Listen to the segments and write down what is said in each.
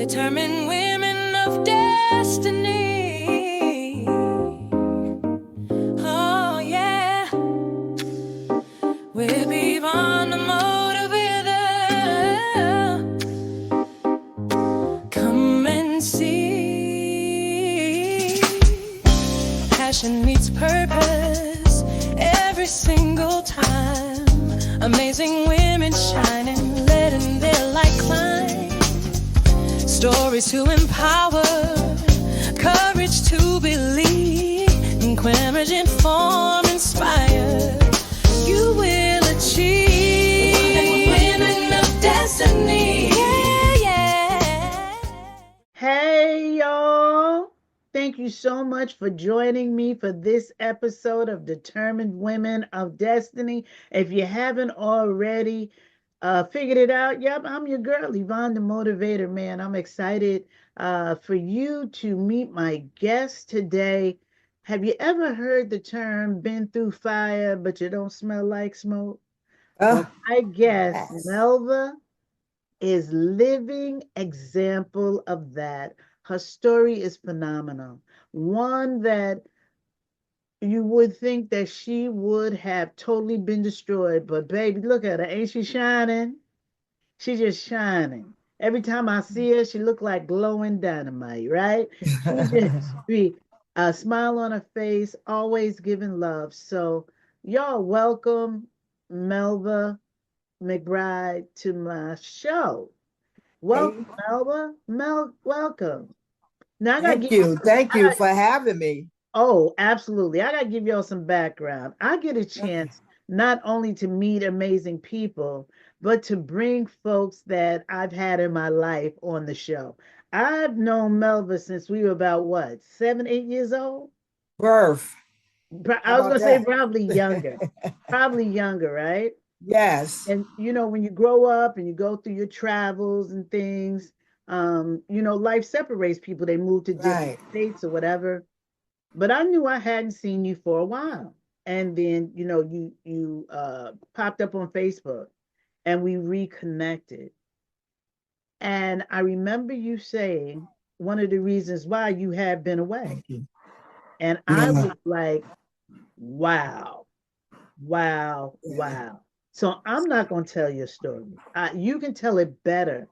Determined women of destiny. Oh yeah, we'll be on the motivator. Come and see. Passion meets purpose every single time. Amazing women shining, letting their light climb. Stories to empower, courage to believe, courage inform, inspire. You will achieve. Women of destiny. Yeah, yeah. Hey, y'all. Thank you so much for joining me for this episode of Determined Women of Destiny. If you haven't already figured it out, yep, I'm your girl, Yvonne the Motivator, man. I'm excited for you to meet my guest today. Have you ever heard the term been through fire, but you don't smell like smoke? Well, I guess Yes. Melva is living example of that. Her story is phenomenal. One that you would think that she would have totally been destroyed, but baby, look at her. Ain't she shining? She just shining. Every time I see her, she look like glowing dynamite, right? She just be a smile on her face, always giving love. So y'all welcome Melva McBride to my show. Welcome, Melba. Welcome. Now I gotta Thank give you you. some. Thank you for having me. Oh, absolutely. I gotta give y'all some background. I get a Okay. chance not only to meet amazing people, but to bring folks that I've had in my life on the show. I've known Melva since we were about what, 7, 8 years old? Birth. How I was about gonna say that? probably younger, right? Yes. And when you grow up and you go through your travels and things, life separates people. They move to different Right. states or whatever. But I knew I hadn't seen you for a while. And then, you popped up on Facebook and we reconnected. And I remember you saying one of the reasons why you had been away. Thank you. And I Yeah. was like, wow, wow, Yeah. wow. So I'm not going to tell your story. You can tell it better,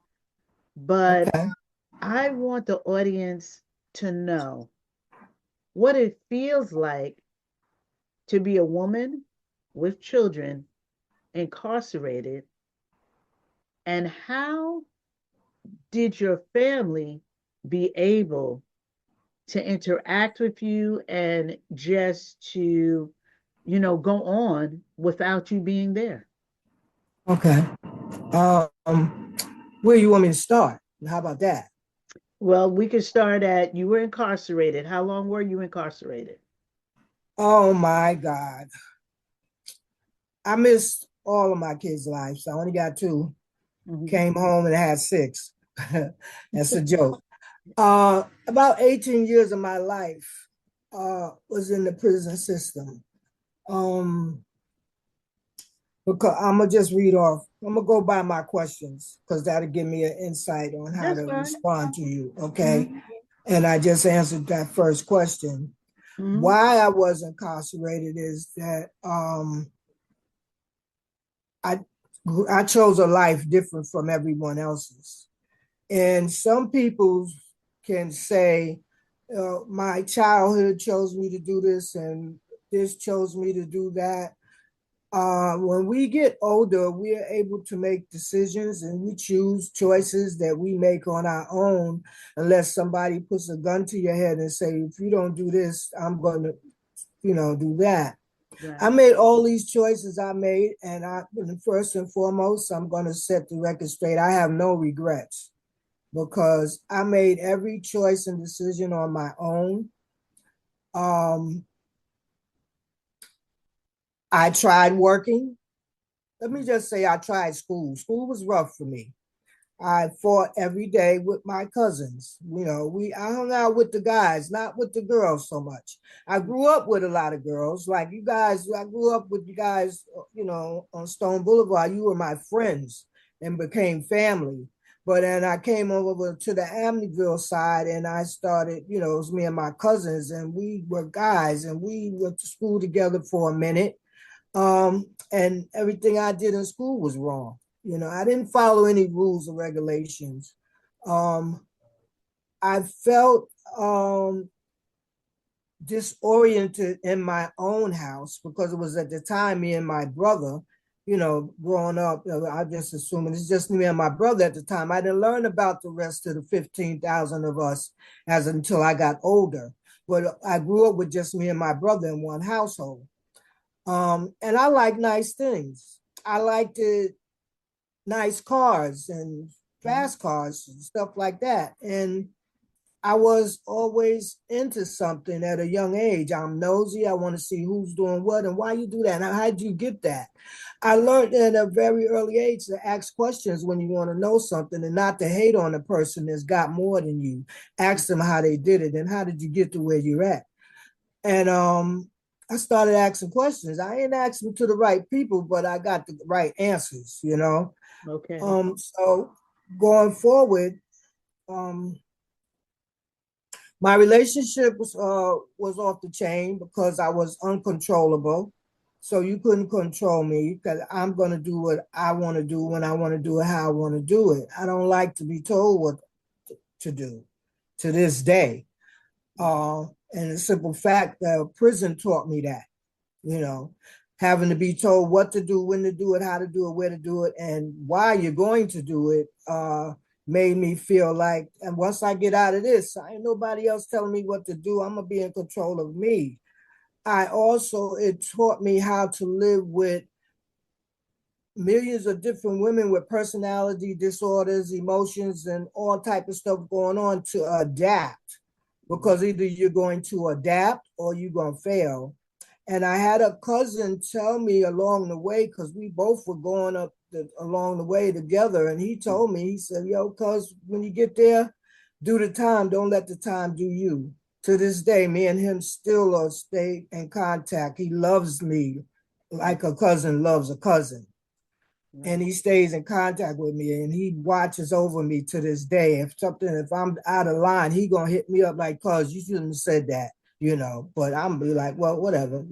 but Okay. I want the audience to know what it feels like to be a woman with children incarcerated, and how did your family be able to interact with you and just to, go on without you being there? Okay. Where you want me to start? How about that? Well, we could start at you were incarcerated. How long were you incarcerated? Oh my God. I missed all of my kids' lives. I only got two. Mhm. Came home and had six. That's a joke. About 18 years of my life was in the prison system. Um, because I'm gonna just read off. I'm gonna go by my questions because that'll give me an insight on how That's to fine. respond to you. Hmm. Okay. And I just answered that first question. Hmm. Why I was incarcerated is that I I chose a life different from everyone else's. And some people can say, my childhood chose me to do this, and this chose me to do that. When we get older, we are able to make decisions and we choose choices that we make on our own, unless somebody puts a gun to your head and say, if you don't do this, I'm going to, do that. I Right. made all these choices I made, and first and foremost, I'm going to set the record straight. I have no regrets because I made every choice and decision on my own. Um, I tried working. Let me just say I tried school. School was rough for me. I fought every day with my cousins. I hung out with the guys, not with the girls so much. I grew up with a lot of girls, like you guys. I grew up with you guys, on Stone Boulevard. You were my friends and became family. But then I came over to the Amityville side and I started, it was me and my cousins and we were guys and we went to school together for a minute. And everything I did in school was wrong. I didn't follow any rules or regulations. I felt disoriented in my own house because it was at the time me and my brother, growing up. I just assuming it's just me and my brother at the time. I didn't learn about the rest of the 15,000 of us as until I got older. But I grew up with just me and my brother in one household. And I like nice things. I liked it, nice cars and fast cars and stuff like that. And I was always into something at a young age. I'm nosy. I want to see who's doing what and why you do that. And how did you get that? I learned at a very early age to ask questions when you want to know something and not to hate on a person that's got more than you. Ask them how they did it and how did you get to where you're at. And I started asking questions. I ain't asking to the right people, but I got the right answers. Okay. So going forward, my relationship was off the chain because I was uncontrollable. So you couldn't control me because I'm going to do what I want to do when I want to do it, how I want to do it. I don't like to be told what to do to this day. And the simple fact that prison taught me that, having to be told what to do, when to do it, how to do it, where to do it, and why you're going to do it made me feel like, and once I get out of this, I ain't nobody else telling me what to do. I'm going to be in control of me. It taught me how to live with millions of different women with personality disorders, emotions, and all type of stuff going on to adapt. Because either you're going to adapt or you're going to fail. And I had a cousin tell me along the way, because we both were going up along the way together. And he told me, he said, yo, cuz when you get there, do the time. Don't let the time do you. To this day, me and him still stay in contact. He loves me like a cousin loves a cousin. And he stays in contact with me and he watches over me to this day. If I'm out of line, he gonna hit me up like, cuz you shouldn't have said that, but I'm be like, well, whatever.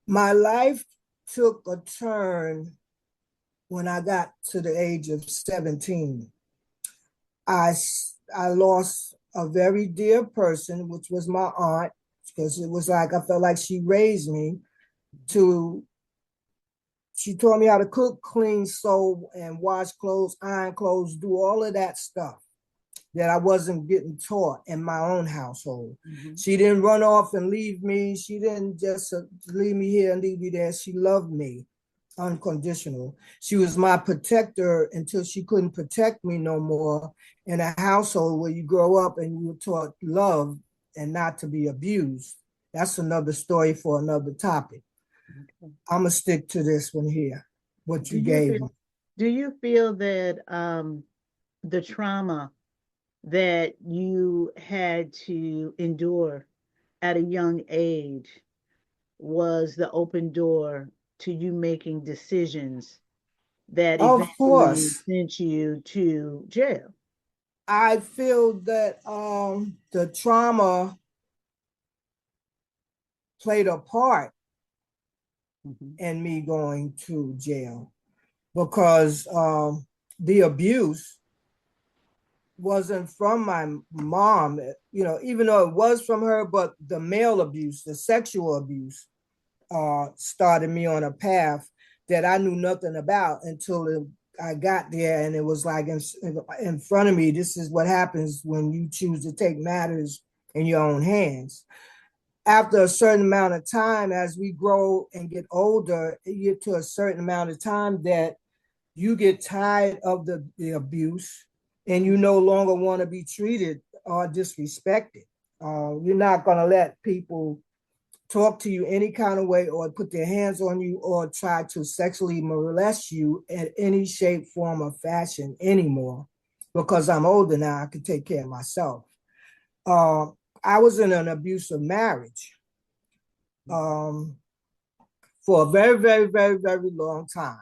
My life took a turn when I got to the age of 17. I lost a very dear person, which was my aunt, because it was like, I felt like she raised me she taught me how to cook, clean, sew, and wash clothes, iron clothes, do all of that stuff that I wasn't getting taught in my own household. Mm-hmm. She didn't run off and leave me. She didn't just leave me here and leave me there. She loved me unconditional. She was my protector until she couldn't protect me no more in a household where you grow up and you were taught love and not to be abused. That's another story for another topic. Okay. I'm going to stick to this one here, what you gave me. Do you feel that the trauma that you had to endure at a young age was the open door to you making decisions that eventually sent you to jail? I feel that the trauma played a part in me going to jail because the abuse wasn't from my mom, even though it was from her, but the male abuse, the sexual abuse started me on a path that I knew nothing about until I got there. And it was like in front of me, this is what happens when you choose to take matters in your own hands. After a certain amount of time, as we grow and get older, you get to a certain amount of time that you get tired of the abuse and you no longer want to be treated or disrespected. You're not going to let people talk to you any kind of way or put their hands on you or try to sexually molest you in any shape, form, or fashion anymore. Because I'm older now, I can take care of myself. I was in an abusive marriage for a very, very, very, very long time.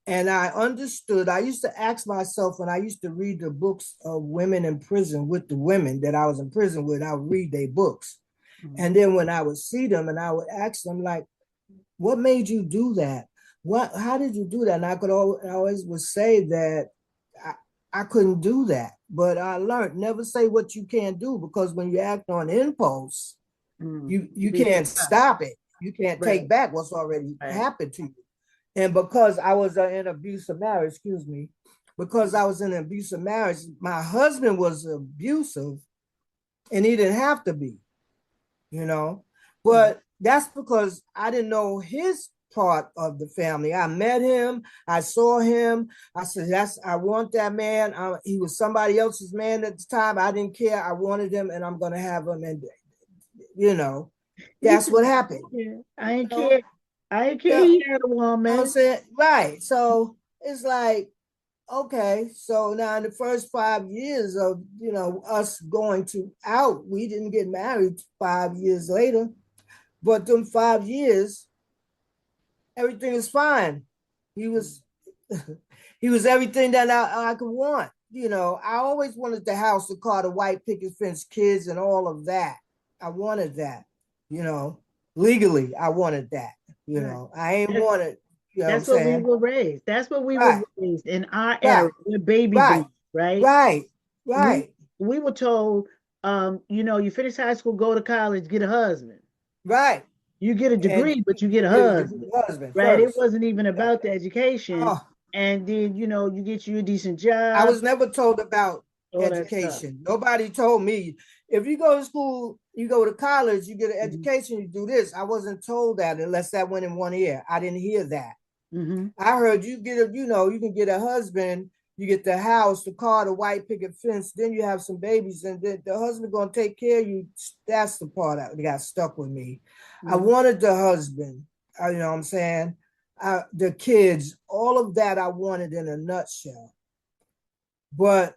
And I understood. I used to ask myself when I used to read the books of women in prison with the women that I was in prison with, I would read their books. Mhm. And then when I would see them and I would ask them, like, what made you do that? How did you do that? And I always would say that I, I couldn't do that. But I learned never say what you can't do, because when you act on impulse, Mm. you Be can't surprised. stop it. You can't Right. take back what's already Right. happened to you. And because I was in an abusive marriage, excuse me, because I was in an abusive marriage, my husband was abusive and he didn't have to be, you know. Mhm. But that's because I didn't know his part of the family. I met him, I saw him. I said, I want that man. He was somebody else's man at the time. I didn't care. I wanted him, and I'm going to have him. And you know, He that's said, what happened. yeah, I ain't You know, care. I ain't care. yeah, He had a I woman. was saying, right. So it's like, okay, so now in the first 5 years of us going to out, we didn't get married 5 years later, but them 5 years, everything is fine. He was he was everything that I could want. I always wanted the house, the car, the white picket fence, kids, and all of that. I wanted that, you know, legally. I wanted that, Right. I ain't That's, wanted, you know what I'm that's what we saying? were raised. That's what we were Right, raised in our era. right, We're baby right, boomers, right? right, We right, we were told, you finish high school, go to college, get a husband. right. You get a And degree, but you get a get a husband, husband right? It first. wasn't even Yeah. about the education. Oh, And then, you get you a decent I job, was never told about all that stuff. education. Nobody told me if you go to school, you go to college, you get an Hmm. education, you do this. I wasn't told that unless that went in one ear. I didn't hear that. Hmm. I heard you can get a husband, you get the house, the car, the white picket fence, then you have some babies, and then the husband gonna take care of you. That's the part that got stuck with me. I Hmm. wanted the husband, you know what I'm saying? The kids, all of that I wanted in a nutshell. But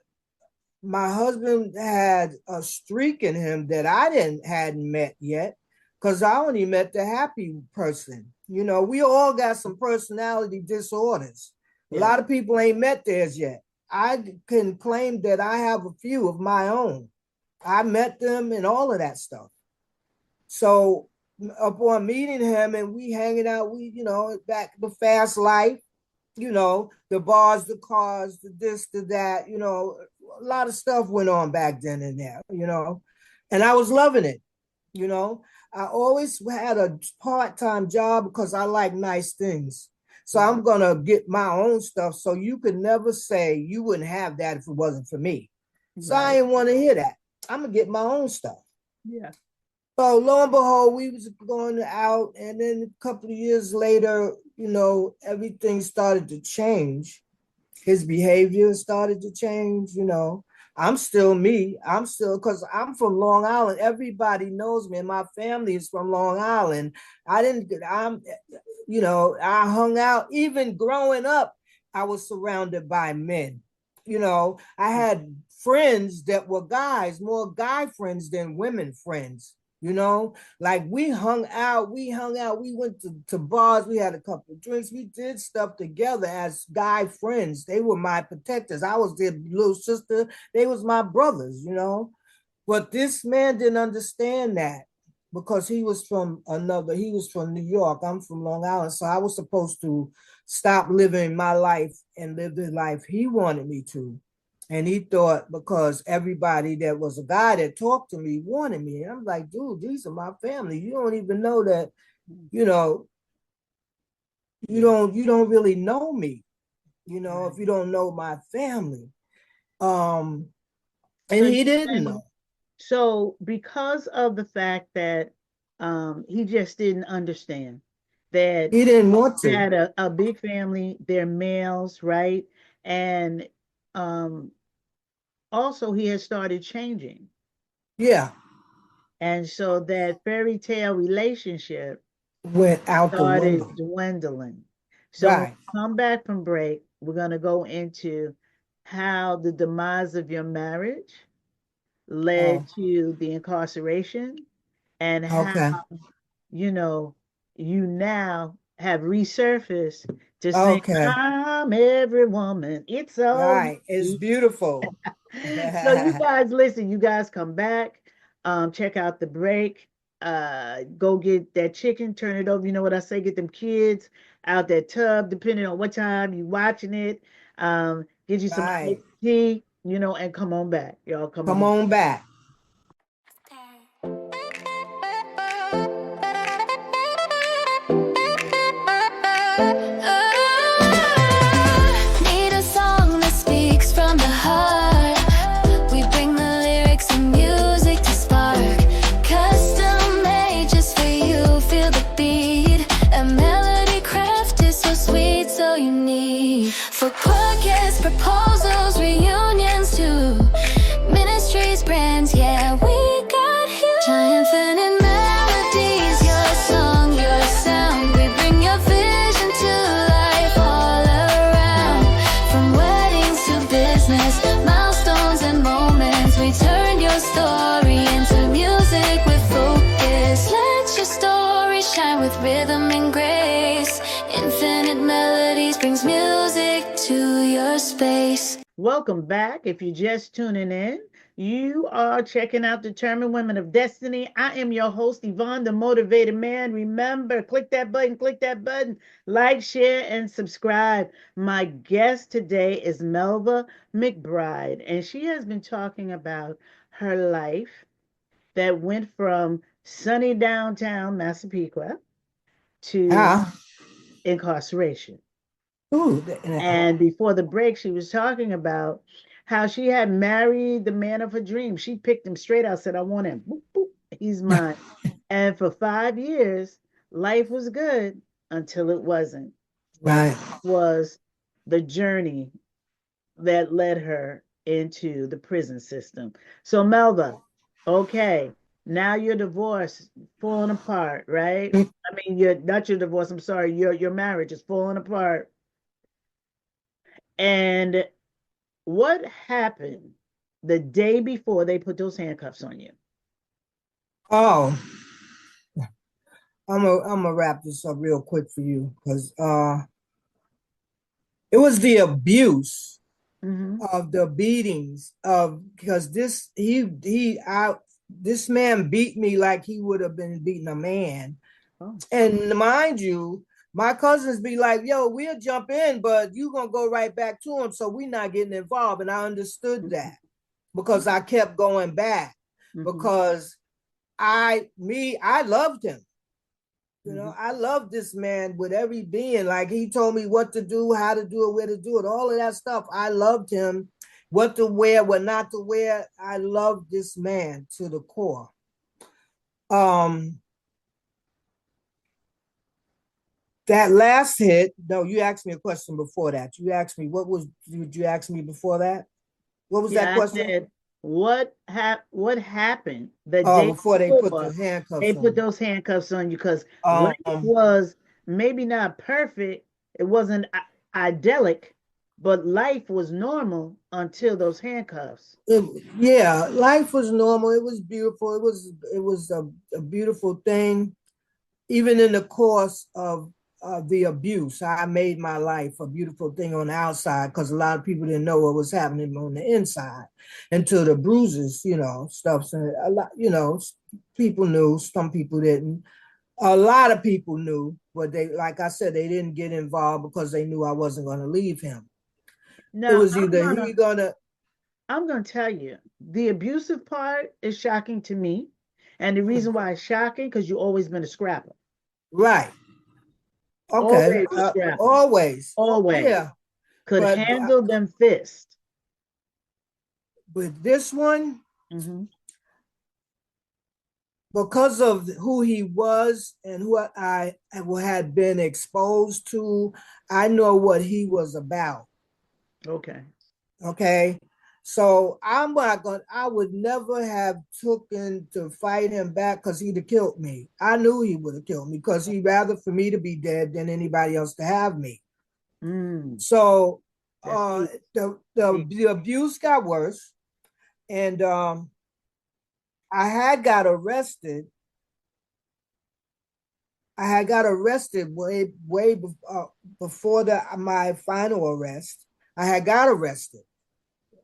my husband had a streak in him that I didn't hadn't met yet, because I only met the happy person. We all got some personality disorders. A Yeah. lot of people ain't met theirs yet. I can claim that I have a few of my own. I met them and all of that stuff. So upon meeting him and we hanging out, we, back the fast life, the bars, the cars, the this, the that, a lot of stuff went on back then and there, and I was loving it, you know. I always had a part-time job because I like nice things. So Hmm. I'm gonna get my own stuff. So you could never say you wouldn't have that if it wasn't for me. So I Right. didn't want to hear that. I'm gonna get my own stuff. Yeah. So lo and behold, we was going out, and then a couple of years later, everything started to change. His behavior started to change. I'm still me. I'm still, because I'm from Long Island. Everybody knows me, and my family is from Long Island. I didn't. I hung out. Even growing up, I was surrounded by men. I had friends that were guys, more guy friends than women friends. Like we hung out, we went to bars, we had a couple of drinks, we did stuff together as guy friends. They were my protectors. I was their little sister, they was my brothers. But this man didn't understand that, because he was from New York. I'm from Long Island. So I was supposed to stop living my life and live the life he wanted me to. And he thought because everybody that was a guy that talked to me wanted me. And I'm like, dude, these are my family. You don't even know that, you know, Yeah. you don't really know me, if Right. you don't know my family. Um, So and you he didn't saying, know. so because of the fact that he just didn't understand that He didn't want he to. had a big family, they're males, right? And um also he had started changing. Yeah. And so that fairy tale relationship Went out the started window. dwindling. So when Right. we come back from break, we're going to go into how the demise of your marriage Oh, led to the incarceration and how, okay. you know, you now have resurfaced to sing Okay. I'm every woman. It's all Right. It's me. beautiful. So you guys listen, you guys come back, check out the break, go get that chicken, turn it over. You know what I say, get them kids out that tub, depending on what time you watching it. Get you some iced Right. tea, you know, and come on back. Y'all come Come on. on back. Need a song that speaks from the heart. We bring the lyrics and music to spark. Custom made just for you, feel the beat. A melody crafted so sweet, so unique. For podcasts, proposals, reunions too. Ministries, brands, yeah, we got you. Infinite melodies, your song, your sound. We bring your vision to life all around. From weddings to business, milestones and moments. We turn your story into music with focus. Let your story shine with rhythm and grace. Infinite melodies brings music to your space. Welcome back. If you're just tuning in, you are checking out Determined Women of Destiny. I am your host, Yvonne, the Motivated Man. Remember, click that button, like, share, and subscribe. My guest today is Melva McBride, and she has been talking about her life that went from sunny downtown Massapequa to Ah. incarceration. Ooh. And before the break, she was talking about how she had married the man of her dreams. She picked him straight out, said, I want him. Boop, boop, he's mine. And for 5 years, life was good until it wasn't. And Right. that was the journey that led her into the prison system. So, Melva, okay, now your divorce falling apart, right? I mean, you're not your divorce, I'm sorry, your marriage is falling apart. And what happened the day before they put those handcuffs on you? Oh, I'm gonna wrap this up real quick for you because it was the abuse Mm-hmm. of the beatings of because this man beat me like he would have been beating a man. Oh. And mind you, my cousins be like, yo, we'll jump in, but you gonna go right back to him, so we not getting involved. And I understood that because I kept going back Mm-hmm. because I loved him. You know, Mm-hmm. I love this man with every being. Like he told me what to do, how to do it, where to do it, all of that stuff. I loved him, what to wear, what not to wear. I loved this man to the core. Um, that last hit, no, you asked me a question before that. You asked me did you ask me before that? What was that Yeah, I question? said, what happened the Oh, day before they put the before they handcuffs put on. those handcuffs on you? Because life Um, was maybe not perfect, it wasn't idyllic, but life was normal until those handcuffs. yeah, life was normal. It was beautiful. It was a beautiful thing. Even in the course of the abuse, I made my life a beautiful thing on the outside because a lot of people didn't know what was happening on the inside until the bruises, stuff. So a lot, people knew, some people didn't. A lot of people knew, but like I said, they didn't get involved because they knew I wasn't going to leave him. It Now was either he gonna I'm gonna tell you, the abusive part is shocking to me. And the reason why it's shocking, because you've always been a scrapper. right. Okay, Always a scrapper. always. Oh, Always. yeah, Could but handle them fists. with this one, Mm-hmm. because of who he was and who I had been exposed to, I know what he was about. Okay. Okay. So I'm not going I would never have taken to fight him back because he'd have killed me. I knew he would have killed me because he'd rather for me to be dead than anybody else to have me. Mm, So that's deep. the abuse got worse. And I had got arrested I had got arrested before my final arrest. I had got arrested.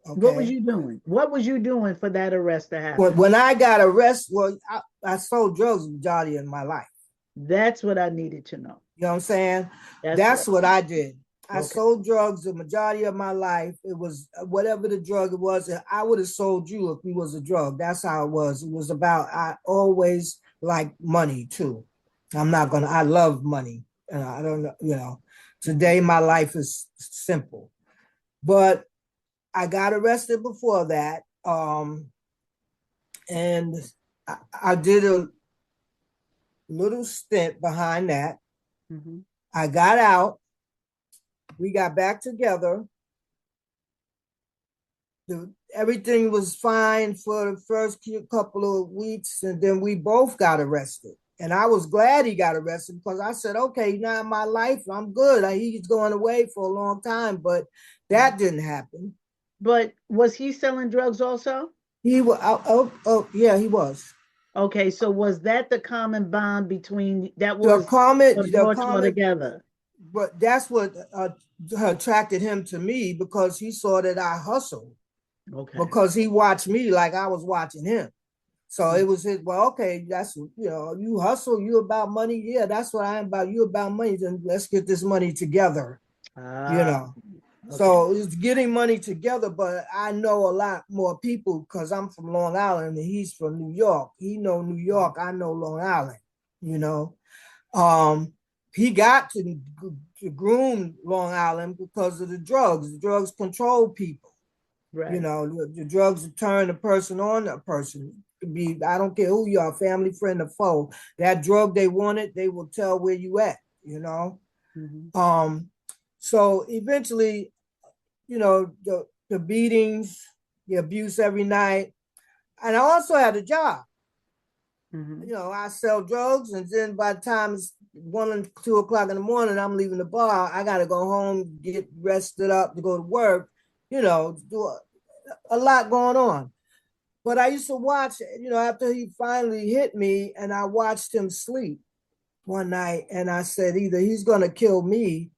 What was Okay. you doing? What was you doing for that arrest to happen? When I got arrested, well, I sold drugs the majority of my life. That's what I needed to know. You know what I'm saying? That's That's what I did. I okay. sold drugs the majority of my life. It was whatever the drug it was. I would have sold you if it was a drug. That's how it was. It was about, I always like money too. I love money. I don't know, today my life is simple. But I got arrested before that. And I did a little stint behind that. Mm-hmm. I got out. We got back together. Everything was fine for the first couple of weeks, and then we both got arrested. And I was glad he got arrested because I said, okay, now in my life, I'm good. He's going away for a long time, but that didn't happen. But was he selling drugs also? He was, yeah, he was. Okay, so was that the common bond between that The was comment, what brought you all together? but that's what attracted him to me because he saw that I hustled. Okay. Because he watched me like I was watching him. So it was his, well, okay, that's, you hustle, you about money. Yeah, that's what I am about. You about money. Then let's get this money together, Okay. So it's getting money together, but I know a lot more people because I'm from Long Island and he's from New York. He know New York, I know Long Island, He got to groom Long Island because of the drugs. The drugs control people. Right. The drugs turn a person on a person. I don't care who you are, family, friend, or foe. That drug they wanted, they will tell where you at, Mm-hmm. So eventually, the beatings, the abuse every night. And I also had a job. Mm-hmm. I sell drugs, and then by the time it's 1 and 2 o'clock in the morning, I'm leaving the bar. I gotta go home, get rested up to go to work, do a lot going on. But I used to watch, after he finally hit me, and I watched him sleep one night, and I said, either he's gonna kill me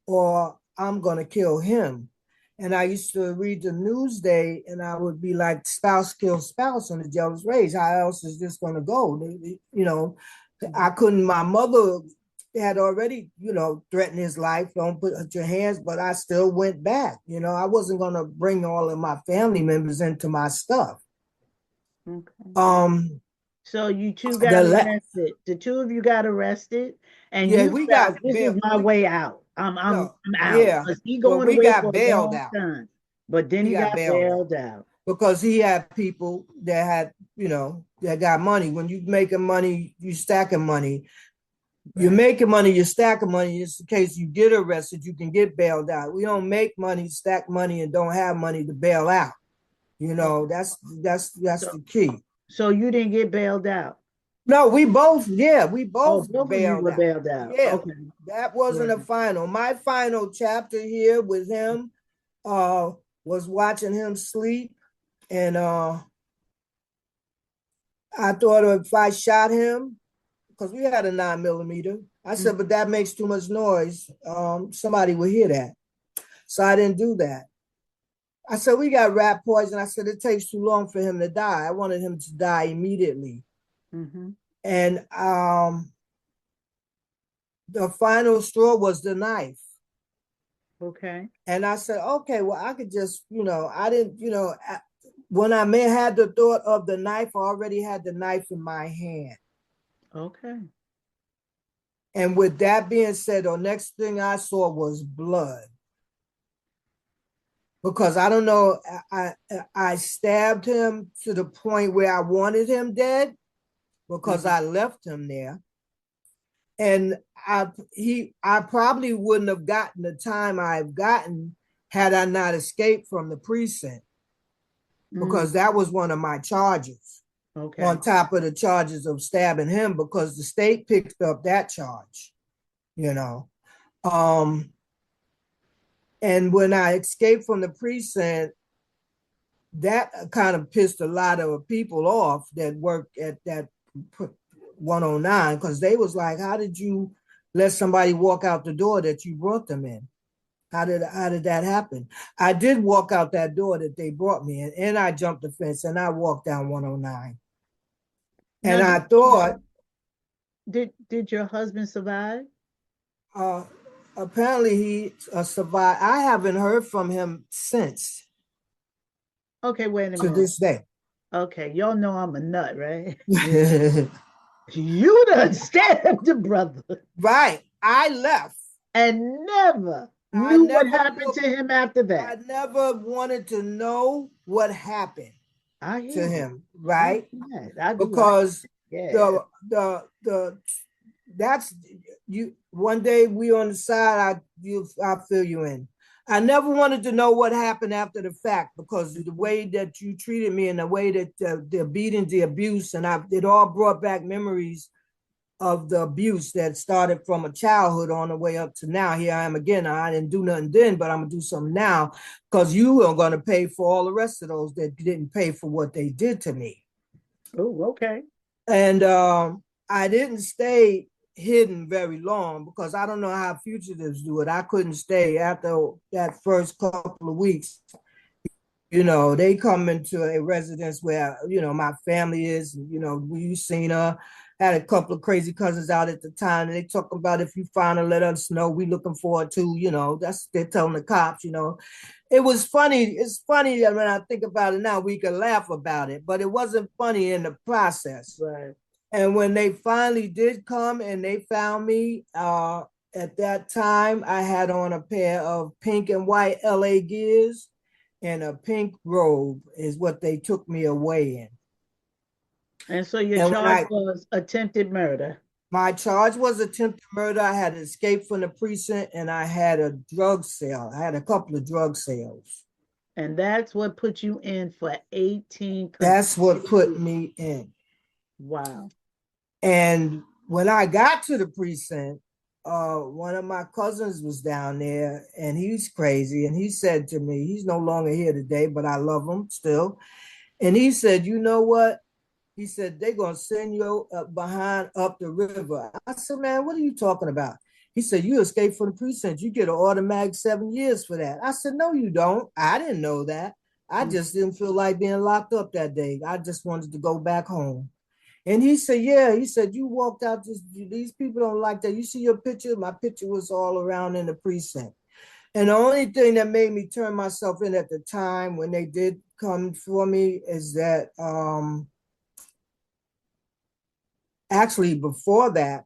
or I'm gonna kill him. And I used to read the Newsday, and I would be like, spouse kills spouse on the jealous rage. How else is this gonna go? I couldn't, my mother had already, threatened his life. Don't put your hands, but I still went back. I wasn't gonna bring all of my family members into my stuff. Okay. So you two got arrested. The two of you got arrested, and yeah, you we felt got this is my way out. I'm no, out. yeah, Because he but going we away got for a bailed long out. time. But then We he got got bailed bailed out. because he had people that had, that got money. When you making money, you stacking money. You're making money, you're stacking money. It's the case you get arrested, you can get bailed out. We don't make money, stack money, and don't have money to bail out. That's the key. So you didn't get bailed out. No, we both Both of you bailed were out. bailed out. Yeah, Okay. that wasn't a final. My final chapter here with him was watching him sleep, and I thought if I shot him, because we had a 9mm, I said, but that makes too much noise. Somebody will hear that. So I didn't do that. I said, we got rat poison. I said, it takes too long for him to die. I wanted him to die immediately. Mm-hmm. And the final straw was the knife. Okay. And I said, okay, well, I could just, I didn't, when I had the thought of the knife, I already had the knife in my hand. Okay. And with that being said, the next thing I saw was blood. Because I don't know, I stabbed him to the point where I wanted him dead because I left him there. And I probably wouldn't have gotten the time I've gotten had I not escaped from the precinct, because that was one of my charges. Okay. On top of the charges of stabbing him, because the state picked up that charge, And when I escaped from the precinct, that kind of pissed a lot of people off that work at that 109 because they was like, how did you let somebody walk out the door that you brought them in? How did that happen? I did walk out that door that they brought me in, and I jumped the fence and I walked down 109. And Now, I thought, did your husband survive? uh, apparently he survived. I haven't heard from him since Okay, wait a to minute. this day. Okay, y'all know I'm a nut, right? You done stabbed the brother Right. I left. and never I knew what never happened to him after I that. never wanted to know what happened I to hear you. him, right? I do. Because Yeah. the that's you one day we on the side, I fill you in. I never wanted to know what happened after the fact because the way that you treated me and the way that the beating, the abuse, and it all brought back memories of the abuse that started from a childhood on the way up to now. Here I am again. I didn't do nothing then, but I'm gonna do something now because you are gonna pay for all the rest of those that didn't pay for what they did to me. Oh, okay. And I didn't stay hidden very long because I don't know how fugitives do it. I couldn't stay after that first couple of weeks. They come into a residence where, my family is, we've seen her. Had a couple of crazy cousins out at the time, and they talk about if you find her, let us know. We looking forward to, that's they're telling the cops, It was funny. It's funny that when I think about it now, we can laugh about it, but it wasn't funny in the process. Right. And when they finally did come and they found me, at that time, I had on a pair of pink and white LA Gears and a pink robe is what they took me away in. And so your And when charge was attempted murder. my charge was attempted murder, I had escaped from the precinct and I had a drug sale. I had a couple of drug sales. And that's what put you in for 18 That's what put consecutive. me in. Wow. And when I got to the precinct, one of my cousins was down there and he's crazy. And he said to me, he's no longer here today, but I love him still. And he said, you know what? He said, they're going to send you behind up the river. I said, man, what are you talking about? He said, you escaped from the precinct. You get an automatic 7 years for that. I said, no, you don't. I didn't know that. I just didn't feel like being locked up that day. I just wanted to go back home. And he said, yeah, he said, you walked out, these people don't like that. You see your picture? My picture was all around in the precinct. And the only thing that made me turn myself in at the time when they did come for me is that actually before that,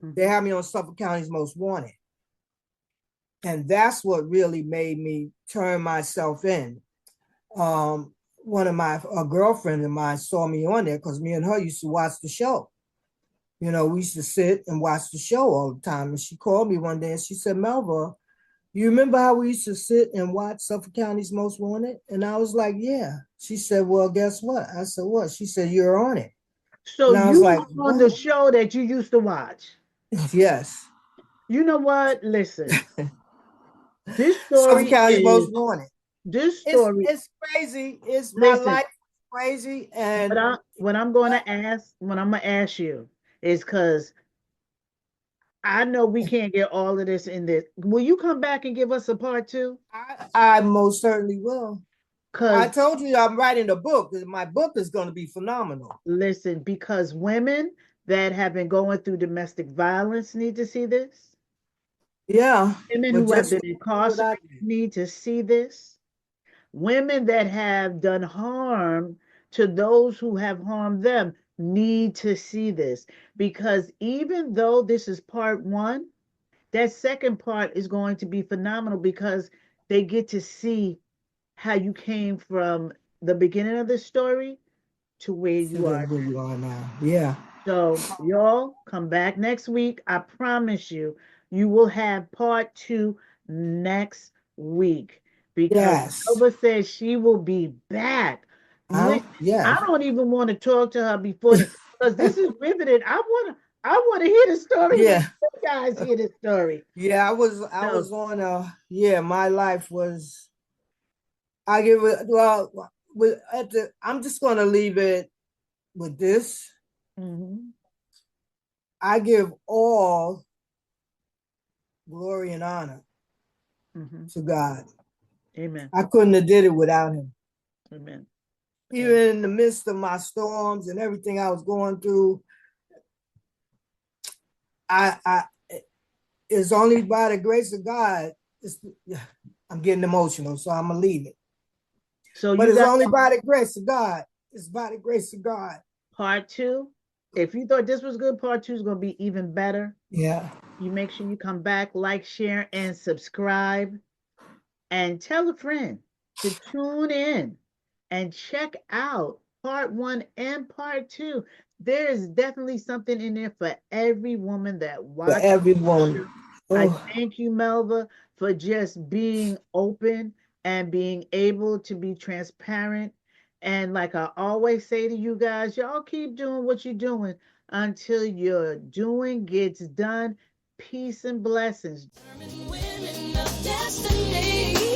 they had me on Suffolk County's Most Wanted. And that's what really made me turn myself in. One of a girlfriend of mine saw me on there because me and her used to watch the show. We used to sit and watch the show all the time. And she called me one day and she said, Melva, you remember how we used to sit and watch Suffolk County's Most Wanted? And I was like, yeah. She said, well, guess what? I said, what? She said, you're on it. So And I you was like, were on the show that you used to watch. yes. You know what? Listen, this Suffolk story County's is Most Wanted. this story. It's crazy. It's my Listen, life crazy. And what I'm gonna ask, what I'm gonna ask you is because I know we can't get all of this in this. Will you come back and give us a part two? I most certainly will. I Because told you I'm writing a book. My book is going to be phenomenal. listen, because women that have been going through domestic violence need to see this. Yeah, Women but who have just been what I incarcerated need to see this. Women that have done harm to those who have harmed them need to see this because even though this is part one, that second part is going to be phenomenal because they get to see how you came from the beginning of the story to where to you are. where you are now. Yeah. So, y'all come back next week. I promise you, you will have part two next week because Yes. Melva says she will be back. Listen, I Yes. don't even want to talk to her before the because this is riveting. I want to hear the story when Yeah. you guys hear the story. Yeah. I So, was on yeah, my life was I give it well with I'm just gonna leave it with this. Mhm. I give all glory and honor Mhm. to God. Amen. I couldn't have did it without him. Amen. Even in the midst of my storms and everything I was going through, I it's only by the grace of God. I'm getting emotional, so I'm gonna leave it. So But you it's got only by the grace of God. It's by the grace of God. part 2. If you thought this was good, part 2 is going to be even better. Yeah. You make sure you come back, like, share, and subscribe. And tell a friend to tune in and check out part 1 and part 2. There is definitely something in there for every woman that For watches the everyone. show. I Oh, thank you, Melva, for just being open and being able to be transparent. And like I always say to you guys, y'all keep doing what you're doing until your doing gets done. Peace and blessings. Women of destiny.